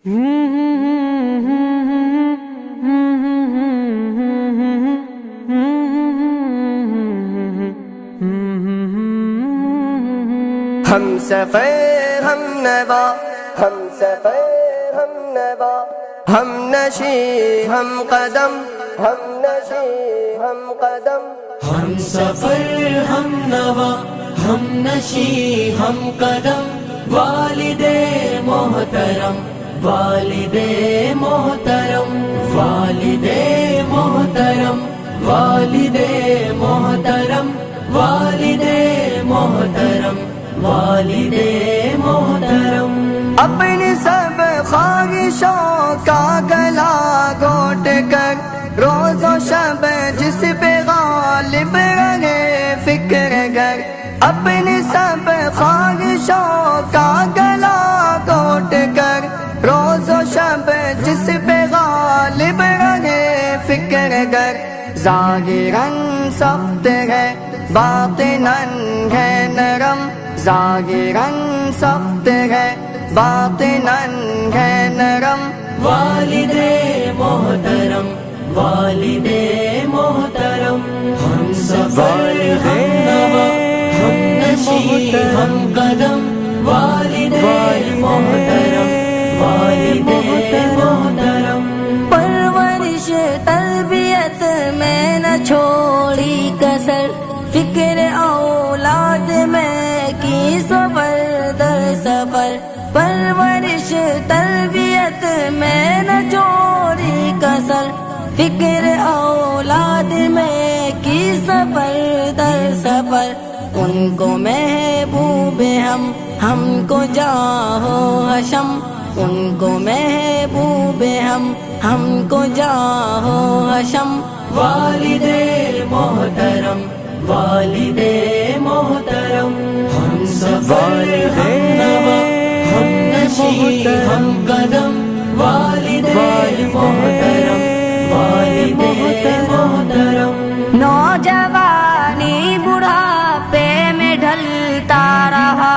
ہم سفر ہم نوا، ہم سفر ہم نوا، ہم نشی ہم قدم، ہم نشی ہم قدم، ہم سفر ہم نوا، ہم نشی ہم قدم، والد محترم، والد محترم، والد محترم، والد محترم، والد محترم، والد محترم، اپنی سب خواہشوں کا گلا گھونٹ کر روز و شب جس پہ غالب رہے فکر گر، اپنی سب خواہشوں کا گلا گھونٹ کر روز و شب جس پہ غالب رہے فکر گر، ظاہراً سخت ہے باطناً ہے نرم، ظاہراً سخت ہے باطناً ہے نرم، والد محترم، والد محترم، ہم سفر ہم نوا، ہم نشی ہم قدم، والد محترم، والد محترم، پرورش تربیت میں نہ چھوڑی کسر، فکر اولاد میں کی سفر در سفر، پرورش تربیت میں نہ چھوڑی کسر، فکر اولاد میں کی سفر در سفر، ان کو محبوب ہم کو جاہو حشم، ان کو محبوب ہم کو جاہو حشم، والد محترم، والد محترم، ہم سفر ہم نوا، ہم نشی ہم قدم، والد محترم، والد محترم، نوجوانی بڑھاپے میں ڈھلتا رہا،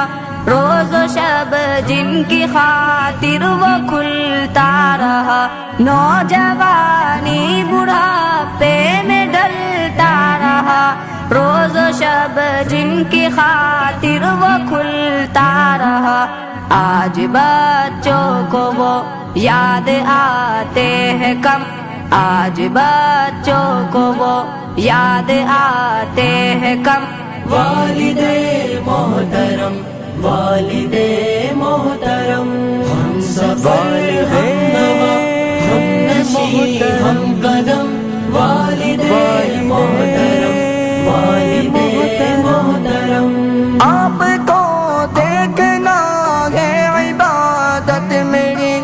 روز و شب جن کی خاطر وہ کھلتا رہا، نوجوانی بڑھاپے میں ڈھلتا رہا، روز و شب جن کی خاطر وہ کھلتا رہا، آج بچوں کو وہ یاد آتے ہیں کم، آج بچوں کو وہ یاد آتے ہیں کم، والد محترم، والد محترم، ہم سفر ہم نوا، ہم نشی ہم قدم، والد محترم، والد محترم، آپ کو دیکھنا ہے عبادت میری،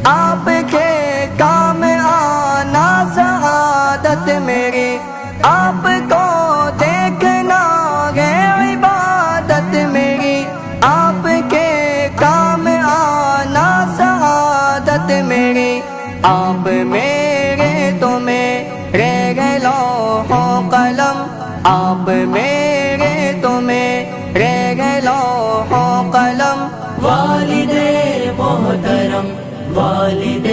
آپ کے کام آنا سعادت میری، آپ کو دیکھنا ہے عبادت میری، آپ کے کام آنا سعادت میری، آپ میرے تو میرے لوح و قلم، آپ میرے تو میرے لوح و قلم، والد محترم، والد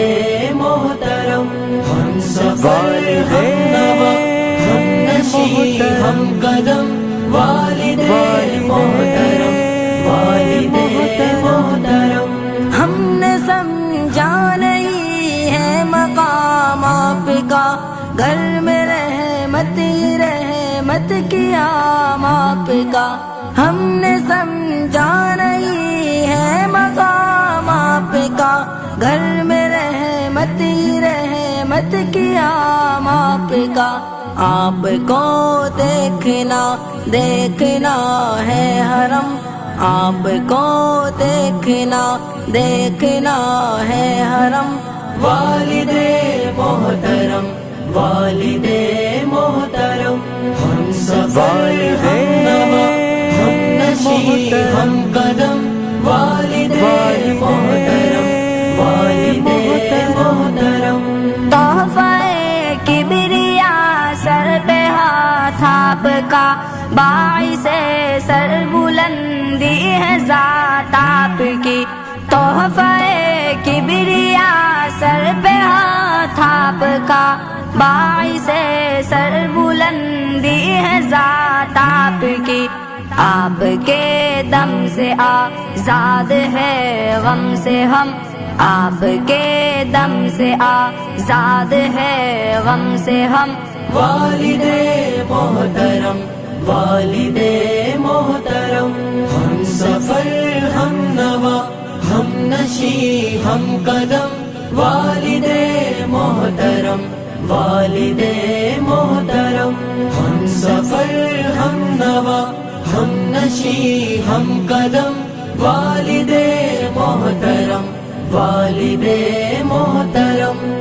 محترم، ہم سفر ہم نوا، ہم نشی ہم قدم، والد محترم، والد محترم، ہم نے سمجھا نہیں ہے مقام آپ کا، گھر میں رحمت کیا آپ کا، ہم نے سمجھا نہیں ہے مقام آپ کا، گھر میں رحمت کیا آپ کا، آپ کو دیکھنا ہے حرم، آپ کو دیکھنا ہے حرم، والد محترم، والد محترم، ہم سفر ہم نوا، ہم نشی ہم قدم، والد محترم، والد محترم، تحفہ کبریا سر پہ ہاتھ آپ کا، باعث سر بلندی ہے ذات آپ کی، تحفہ کبریا باعث سر بلندی ہے ذات آپ کی، آپ کے دم سے آزاد ہے غم سے ہم، آپ کے دم سے آزاد ہے غم سے ہم۔ والد محترم، والد محترم، ہم سفر ہم نوا، ہم نشی ہم قدم، والد محترم، والد محترم، ہم سفر ہم نوا، ہم نشی ہم قدم، والد محترم، والد محترم۔